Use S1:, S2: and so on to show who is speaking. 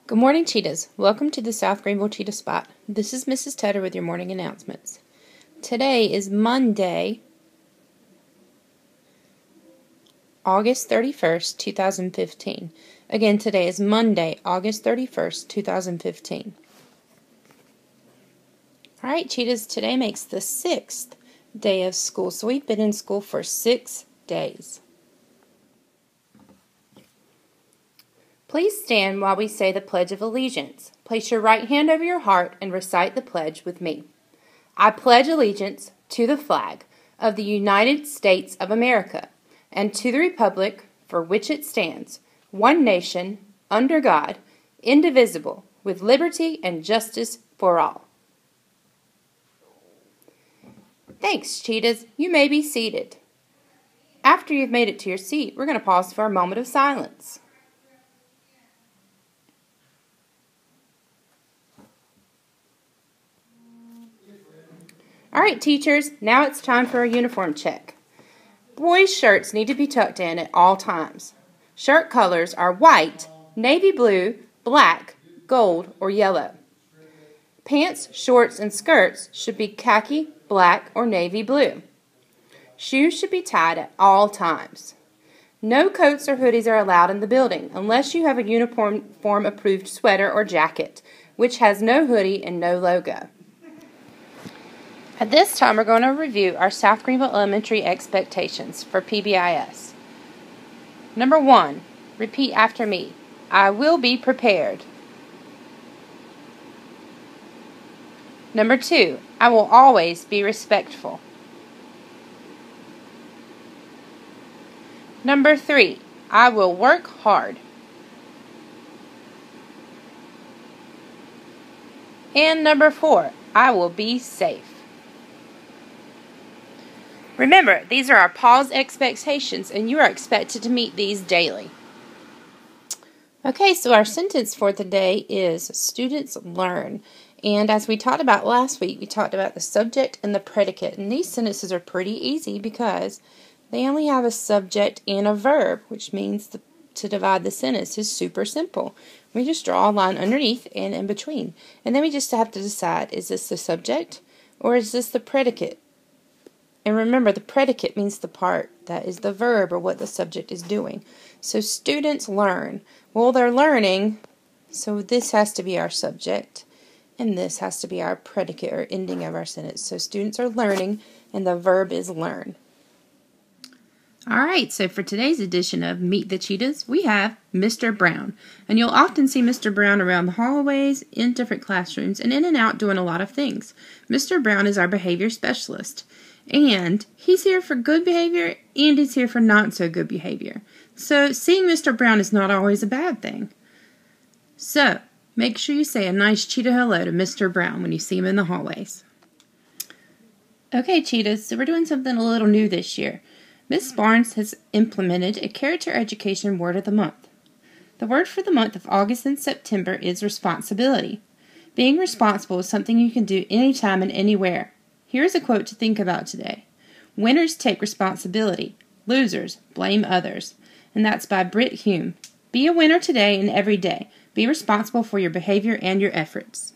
S1: Good morning, Cheetahs. Welcome to the South Greenville Cheetah Spot. This is Mrs. Tedder with your morning announcements. Today is Monday, August 31st, 2015. Again, today is Monday, August 31st, 2015. Alright, Cheetahs, today makes the 6th day of school, so we've been in school for 6 days. Please stand while we say the Pledge of Allegiance. Place your right hand over your heart and recite the pledge with me. I pledge allegiance to the flag of the United States of America and to the republic for which it stands, one nation, under God, indivisible, with liberty and justice for all. Thanks, Cheetahs. You may be seated. After you've made it to your seat, we're going to pause for a moment of silence. Alright, teachers, now it's time for a uniform check. Boys' shirts need to be tucked in at all times. Shirt colors are white, navy blue, black, gold, or yellow. Pants, shorts, and skirts should be khaki, black, or navy blue. Shoes should be tied at all times. No coats or hoodies are allowed in the building unless you have a uniform-approved sweater or jacket, which has no hoodie and no logo. At this time, we're going to review our South Greenville Elementary expectations for PBIS. Number 1, repeat after me. I will be prepared. Number 2, I will always be respectful. Number 3, I will work hard. And number 4, I will be safe. Remember, these are our PAWS expectations, and you are expected to meet these daily. Okay, so our sentence for today is students learn. And as we talked about last week, we talked about the subject and the predicate. And these sentences are pretty easy because they only have a subject and a verb, which means to divide the sentence is super simple. We just draw a line underneath and in between. And then we just have to decide, is this the subject or is this the predicate? And remember, the predicate means the part that is the verb or what the subject is doing. So students learn. Well, they're learning, so this has to be our subject, and this has to be our predicate or ending of our sentence. So students are learning, and the verb is learn. Alright, so for today's edition of Meet the Cheetahs, we have Mr. Brown. And you'll often see Mr. Brown around the hallways, in different classrooms, and in and out doing a lot of things. Mr. Brown is our behavior specialist. And he's here for good behavior, and he's here for not so good behavior. So seeing Mr. Brown is not always a bad thing. So make sure you say a nice cheetah hello to Mr. Brown when you see him in the hallways. Okay, Cheetahs, so we're doing something a little new this year. Miss Barnes has implemented a character education word of the month. The word for the month of August and September is responsibility. Being responsible is something you can do anytime and anywhere. Here's a quote to think about today. Winners take responsibility. Losers blame others. And that's by Britt Hume. Be a winner today and every day. Be responsible for your behavior and your efforts.